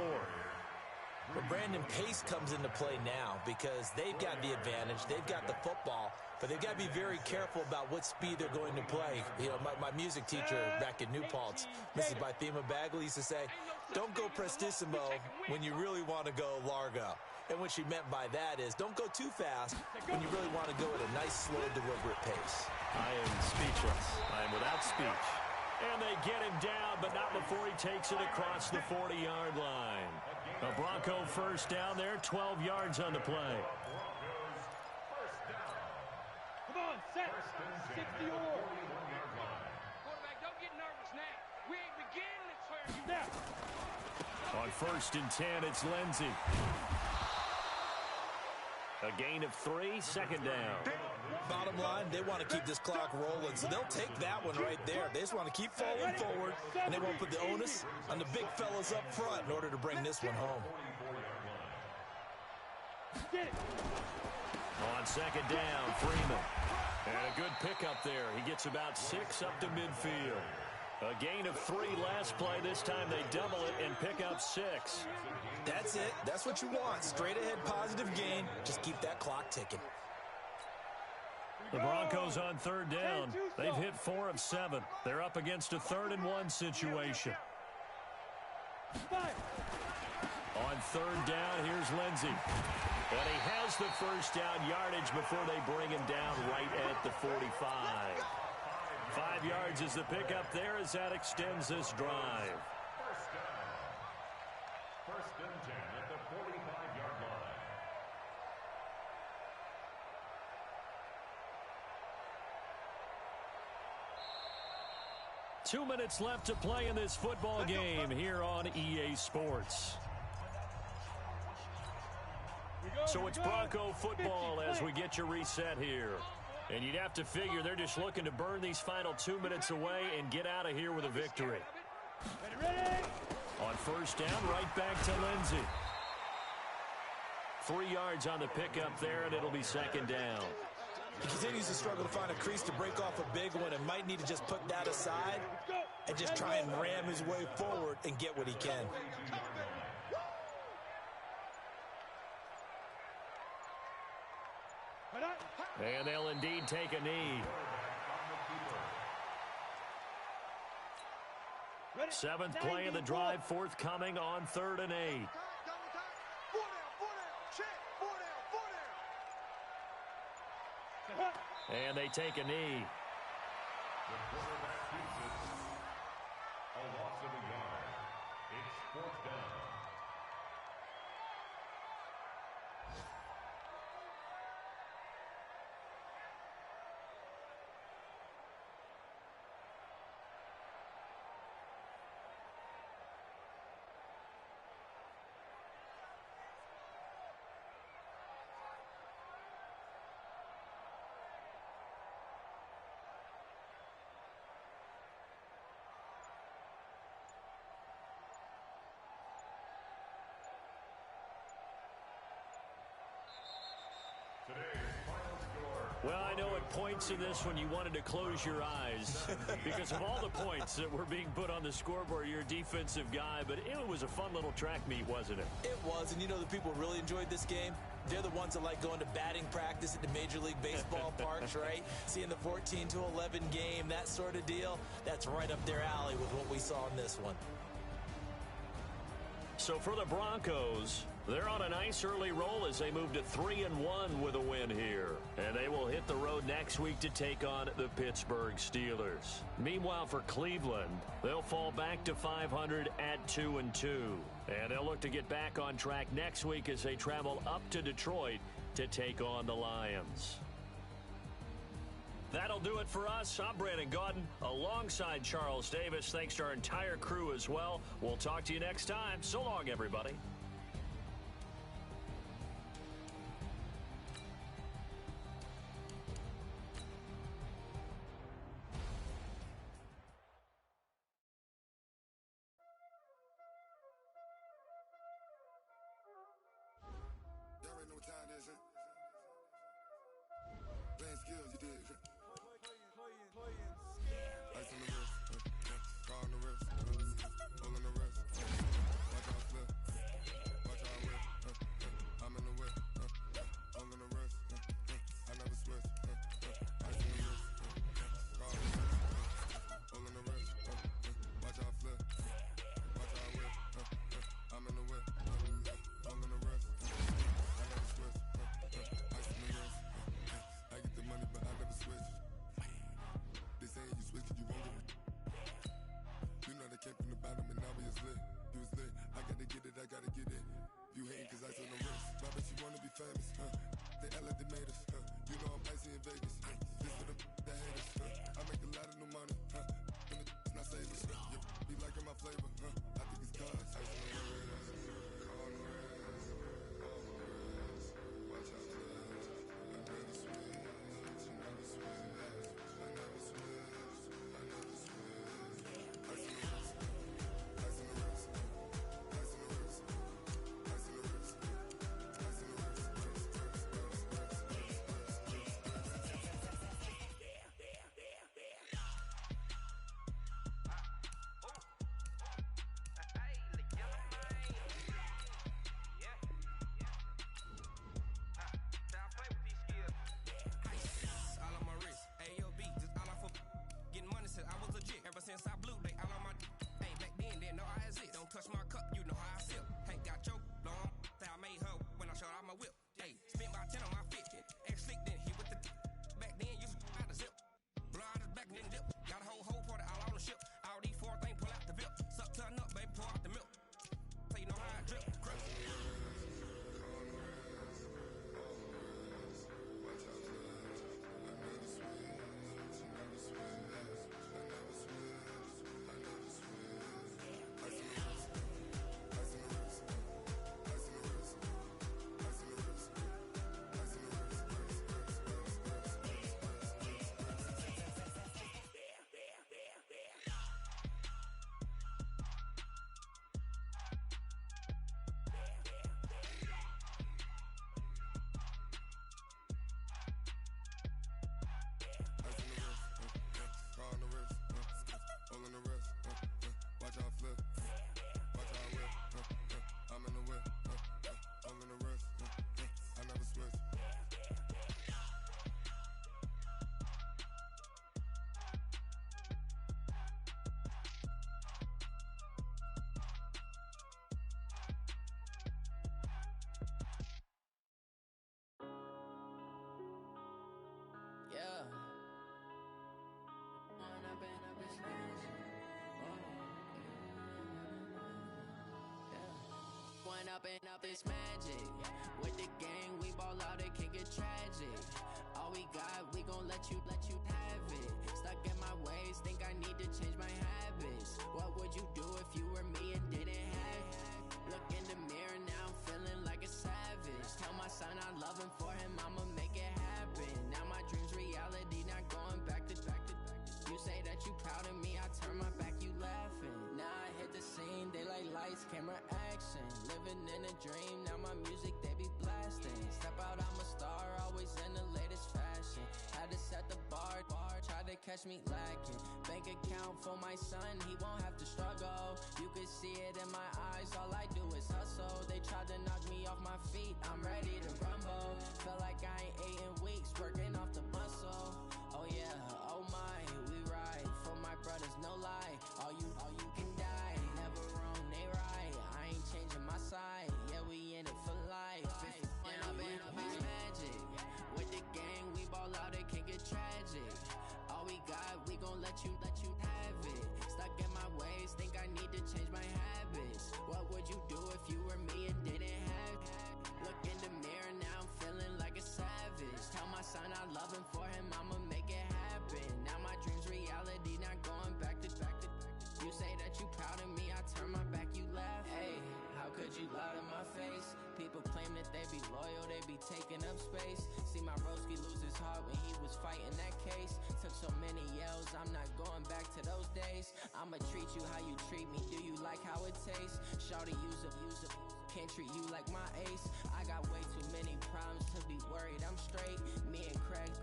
But Brandon, pace comes into play now because they've got the advantage. They've got the football, but they've got to be very careful about what speed they're going to play. You know, my music teacher back in New Paltz, Mrs. Bythema Bagley, used to say, don't go prestissimo when you really want to go largo. And what she meant by that is don't go too fast when you really want to go at a nice, slow, deliberate pace. I am speechless. I am without speech. And they get him down, but not before he takes it across the 40-yard line. A Bronco 1st down there, 12 yards on the play. Come on, set. 60 or. Quarterback, don't get nervous now. We ain't On 1st and 10, it's Lindsey. A gain of 3, second down. Bottom line, they want to keep this clock rolling, so they'll take that one right there. They just want to keep falling forward, and they won't put the onus on the big fellas up front in order to bring this one home. On 2nd down, Freeman. And a good pickup there. He gets about 6 up to midfield. A gain of 3 last play. This time they double it and pick up 6. That's it. That's what you want. Straight ahead positive gain. Just keep that clock ticking. The Broncos on 3rd down. They've hit 4 of 7. They're up against a 3rd and 1 situation. On 3rd down, here's Lindsey. And he has the first down yardage before they bring him down right at the 45. 5 yards is the pickup there as that extends this drive. First and 10 at the 45-yard line. Two minutes left to play in this football game here on EA Sports. So it's Bronco football as we get you reset here. And you'd have to figure they're just looking to burn these final 2 minutes away and get out of here with a victory. On 1st down, right back to Lindsey. 3 yards on the pickup there, and it'll be 2nd down. He continues to struggle to find a crease to break off a big one and might need to just put that aside and just try and ram his way forward and get what he can. And they'll indeed take a knee. 7th play of the drive forthcoming on 3rd and 8. And they take a knee. The quarterback keeps it. A loss of a yard. It's 4th down. Well, I know at points in this one you wanted to close your eyes because of all the points that were being put on the scoreboard. You're a defensive guy, but it was a fun little track meet, wasn't it? It was, and you know the people who really enjoyed this game? They're the ones that like going to batting practice at the Major League Baseball parks, right? Seeing the 14-11 game, that sort of deal. That's right up their alley with what we saw in this one. So for the Broncos, they're on a nice early roll as they move to 3-1 with a win here. And they will hit the road next week to take on the Pittsburgh Steelers. Meanwhile, for Cleveland, they'll fall back to 500 at 2-2. And they'll look to get back on track next week as they travel up to Detroit to take on the Lions. That'll do it for us. I'm Brandon Gaudin alongside Charles Davis. Thanks to our entire crew as well. We'll talk to you next time. So long, everybody. Y'all already know what time it is, huh? Playing skills, you did. Ice on the wrist, car on the wrist, pull on the wrist. Watch out flip, watch out whip. I'm in the whip, pull on the wrist. I never switch. Ice on the wrist, car on the wrist, pull on the wrist. Watch out flip, watch out whip. I'm in the whip, pull on the wrist. I never switch. Ice on the wrist. I get the money, but I never switch. They saying you switch, you won't get it. You know they came from the bottom and now we is lit. You was lit, I gotta get it, I gotta get it. You hating cause ice on the wrist. Why bet you wanna be famous, huh? They act like they made us, huh? You know I'm icy in Vegas, This for the that hate us, I make a lot of new money, And it's not saving, You be liking my flavor, I think it's cause ice on the wrist. all in the rest. I never switch. Yeah. One up and up is magic. With the gang, we ball out, it can get tragic. All we got, we gon' let you have it. Stuck in my ways, think I need to change my habits. What would you do if you were me and didn't have it? Look in the mirror, now I'm feeling like a savage. Tell my son I love him, for him I'ma make it happen. Now my dream's reality, not going back to. You say that you proud of me, I turn my back, you laughing. Now I hit the scene, they like lights, camera, action. Living in a dream, now my music, they be blasting. Step out, I'm a star, always in the latest fashion. Had to set the bar, tried to catch me lacking. Bank account for my son, he won't have to struggle. You could see it in my eyes, all I do is hustle. They tried to knock me off my feet, I'm ready to rumble. Felt like I ain't ate in weeks, working off the muscle. Oh yeah, oh my, we ride for my brothers, no lie. All you can die, never wrong, they right. I ain't changing my side, yeah, we in it for life. And I've been magic. With the gang, we ball out, it can get tragic. All we got, we gon' let you have it. Stuck in my ways, think I need to change my habits. What would you do if you were me and didn't have it? Look in the mirror, now I'm feeling like a savage. Tell my son I love him, for him I'ma make it happen. Now my dream's reality, not going back to. You say that you proud of me, I turn my back, you laugh. Hey, how could you lie to my face? People claim that they be loyal, they be taking up space. See my broski lose his heart when he was fighting that case. Took so many yells, I'm not going back to those days. I'ma treat you how you treat me, do you like how it tastes? Shawty, use up, can't treat you like my ace. I got way too many problems to be worried, I'm straight. Me and Craig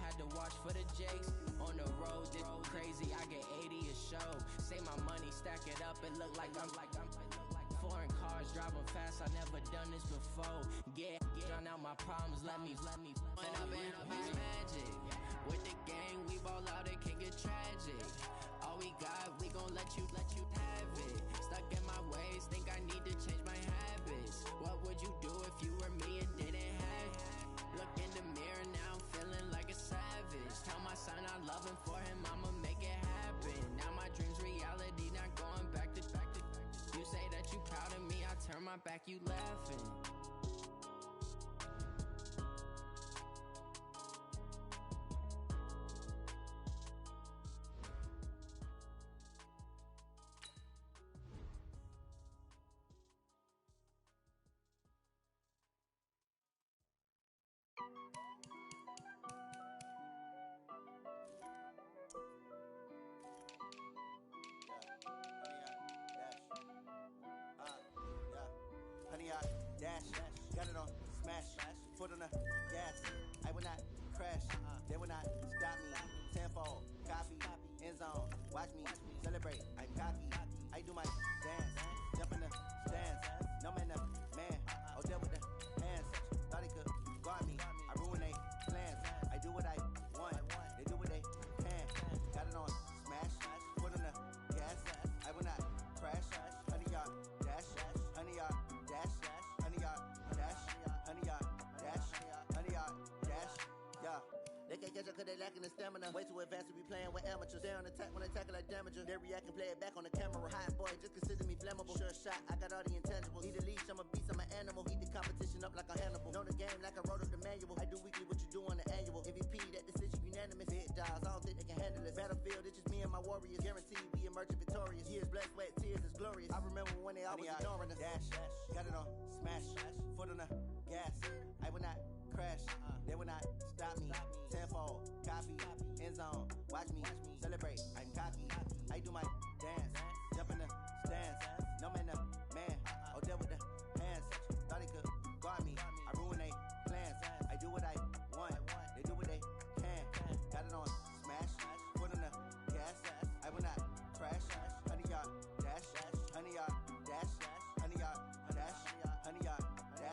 had to watch for the Jakes. On the road, this crazy, I get 80 a show. Say my money, stack it up, it look like I'm foreign cars, driving fast, I never done this before. Get drown out my problems, let me When I've been magic. With the gang, we ball out, it can get tragic. All we got, we gon' let you have it. Stuck in my ways, think I need to change my habits. What would you do if you were me and didn't have it? Look in the mirror, now I'm feeling like a savage. Tell my son I love him, for him I'ma make it happen. Now my dream's reality, not going back to. You say that you proud of me, I turn my back, you laughing. Honey, I dash, got it on smash, foot on the gas. I will not crash, they will not stop me. Tenfold, copy, end zone, watch me celebrate. I'm cocky, I do my dance, jump in the stands. No man, the man, oh deal with the hands. Thought he could guard me, I ruin they plans. I do what I want, they do what they can. Got it on smash, foot on the gas. I will not crash, honey, y'all dash, honey, y'all dash, honey, y'all dash, honey, y'all dash, honey, y'all dash, yeah. They can't catch up cause they lacking the stamina. Way too advanced to be playing with amateurs. They on attack when they tackle like damager. They react and play it back on the camera. Hot boy, just consider me flammable. Sure shot, I got all the intangibles. Need a leash, I'm a beast, I'm an animal. Heat the competition up like a Hannibal. Know the game like I wrote up the manual. I do weekly what you do on the annual. MVP, that decision unanimous. Hit dials, I don't think they can handle it. Battlefield, it's just me and my warriors. Guaranteed we emerging victorious. Years, blood, sweat, tears, is glorious. I remember when they always ignoring us. Dash, got it on smash, foot on the gas. I will not crash, they will not stop me. Tenfold, copy, end zone, watch me celebrate. I'm cocky, I do my dance, jump in the stands. No man, the man, oh deal with the hands. Thought he could guard me, I ruin they plans. I do what I want, they do what they can. Got it on smash, foot on the gas. I will not crash, honey, y'all dash, honey, y'all dash, honey, y'all dash, honey, y'all dash.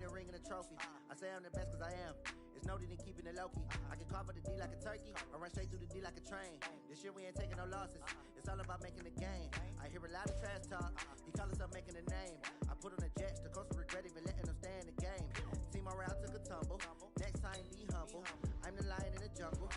a ring and a trophy. I say I'm the best cause I am. It's no need in keeping it low-key. I can carve up the D like a turkey, or run straight through the D like a train. This year we ain't taking no losses. It's all about making the game. I hear a lot of trash talk. He call himself making a name. I put on the jets, the coast will regret even letting them stay in the game. Team around took a tumble. Next time be humble. I'm the lion in the jungle.